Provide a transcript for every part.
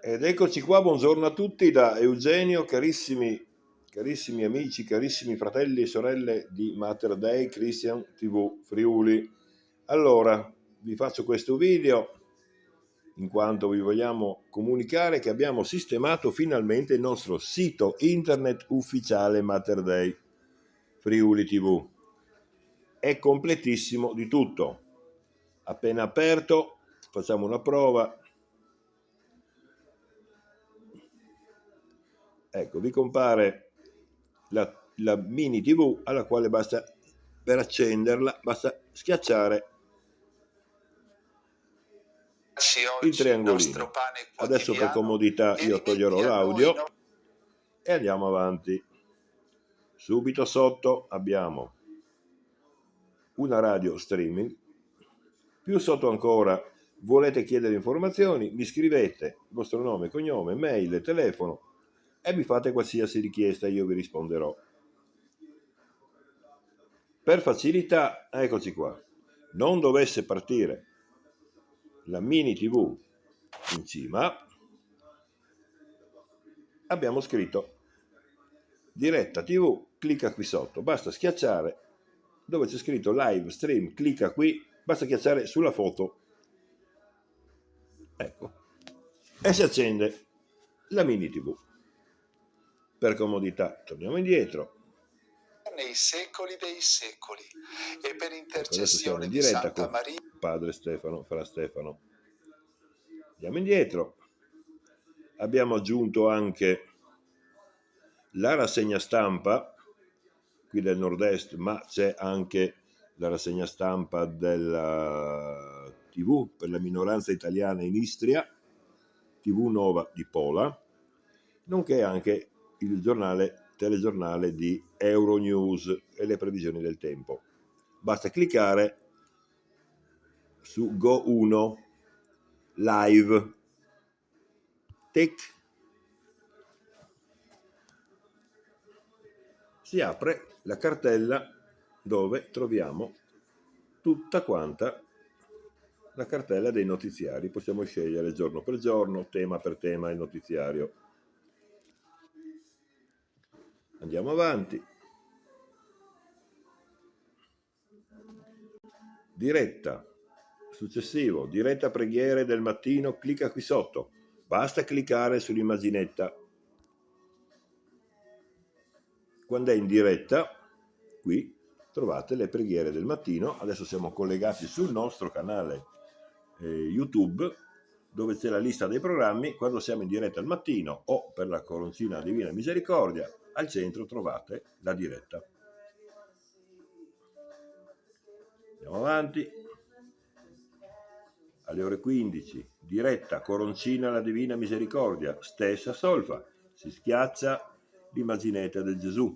Ed eccoci qua, buongiorno a tutti da Eugenio, carissimi amici, carissimi fratelli e sorelle di Mater Dei Christian TV Friuli. Allora, vi faccio questo video in quanto vi vogliamo comunicare che abbiamo sistemato finalmente il nostro sito internet ufficiale Mater Dei Friuli TV. È completissimo di tutto. Appena aperto, facciamo una prova. Ecco, vi compare la mini TV alla quale basta, per accenderla, basta schiacciare il triangolino. Adesso per comodità io toglierò l'audio e andiamo avanti. Subito sotto abbiamo una radio streaming. Più sotto ancora volete chiedere informazioni, mi scrivete vostro nome, cognome, mail, telefono e mi fate qualsiasi richiesta, io vi risponderò. Per facilità, eccoci qua, non dovesse partire la mini TV in cima, abbiamo scritto diretta TV, clicca qui sotto, basta schiacciare dove c'è scritto live stream, clicca qui, basta schiacciare sulla foto, ecco, e si accende la mini TV. Per comodità torniamo indietro. Nei secoli dei secoli e per intercessione in di diretta Santa con Maria padre Stefano, fra Stefano. Andiamo indietro. Abbiamo aggiunto anche la rassegna stampa qui del nord-est, ma c'è anche la rassegna stampa della TV per la minoranza italiana in Istria, TV Nova di Pola, nonché anche il telegiornale di Euronews e le previsioni del tempo. Basta cliccare su Go 1 Live. Tic. Si apre la cartella dove troviamo tutta quanta la cartella dei notiziari. Possiamo scegliere giorno per giorno, tema per tema il notiziario. Andiamo avanti. Diretta. Successivo, diretta preghiere del mattino, clicca qui sotto. Basta cliccare sull'immaginetta. Quando è in diretta, qui trovate le preghiere del mattino. Adesso siamo collegati sul nostro canale YouTube, dove c'è la lista dei programmi. Quando siamo in diretta al mattino o per la Coroncina Divina Misericordia, al centro trovate la diretta. Andiamo avanti. Alle ore 15, diretta Coroncina alla Divina Misericordia, stessa solfa, si schiaccia l'immaginetta del Gesù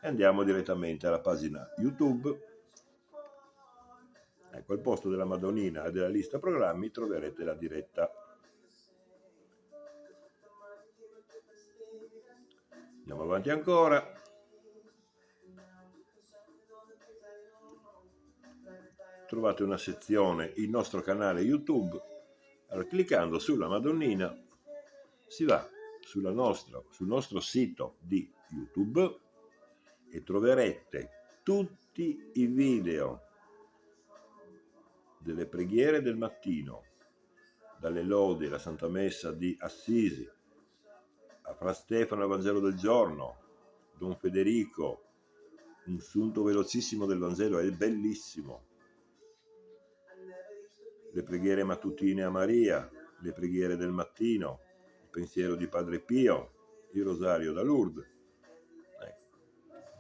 e andiamo direttamente alla pagina YouTube. Ecco, al posto della Madonnina e della lista programmi troverete la diretta. Andiamo avanti ancora. Trovate una sezione, il nostro canale YouTube. Allora, cliccando sulla Madonnina si va sul nostro sito di YouTube e troverete tutti i video delle preghiere del mattino, dalle lodi alla Santa Messa di Assisi, a Fra Stefano al Vangelo del giorno, Don Federico, un sunto velocissimo del Vangelo, è bellissimo. Le preghiere mattutine a Maria, le preghiere del mattino, il pensiero di Padre Pio, il rosario da Lourdes. Ecco.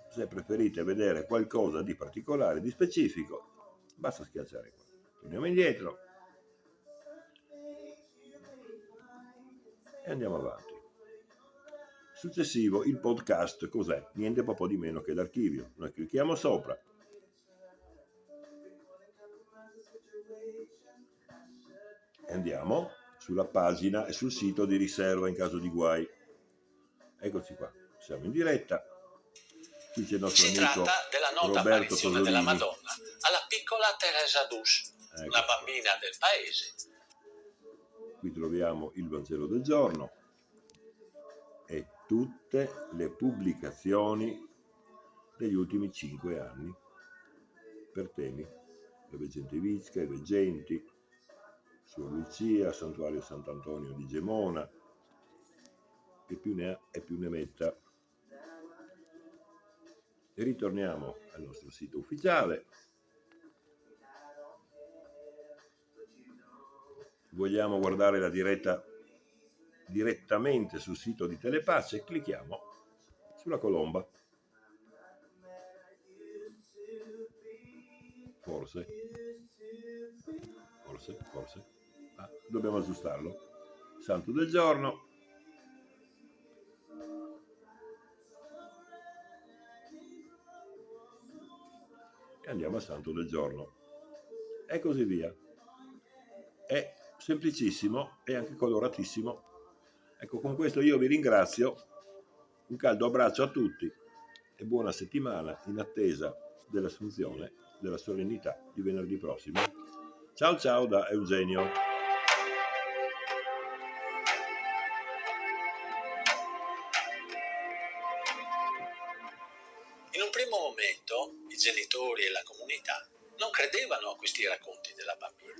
Se preferite vedere qualcosa di particolare, di specifico, basta schiacciare qua. Torniamo indietro e andiamo avanti. Successivo, il podcast, cos'è? Niente po' di meno che l'archivio. Noi clicchiamo sopra. Andiamo sulla pagina e sul sito di riserva in caso di guai. Eccoci qua, siamo in diretta. Qui c'è il nostro amico tratta della nota Roberto apparizione Tosolini. della Madonna alla piccola Teresa Dush, Ecco. una bambina del paese. Qui troviamo il Vangelo del giorno e tutte le pubblicazioni degli ultimi 5 anni per temi: le veggenti vische, i veggenti, Suor Lucia, Santuario Sant'Antonio di Gemona, e più ne ha e più ne metta. E ritorniamo al nostro sito ufficiale. Vogliamo guardare la diretta direttamente sul sito di Telepace, clicchiamo sulla colomba. Forse. Dobbiamo aggiustarlo. Santo del giorno. E andiamo al santo del giorno. E così via. È semplicissimo e anche coloratissimo. Ecco, con questo io vi ringrazio. Un caldo abbraccio a tutti e buona settimana in attesa dell'assunzione della solennità di venerdì prossimo. Ciao ciao da Eugenio. In un primo momento i genitori e la comunità non credevano a questi racconti della bambina.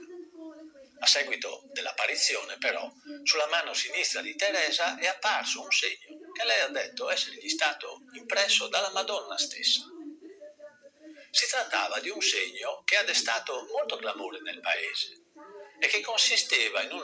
A seguito dell'apparizione, però, sulla mano sinistra di Teresa è apparso un segno che lei ha detto essergli stato impresso dalla Madonna stessa. Si trattava di un segno che ha destato molto clamore nel paese e che consisteva in un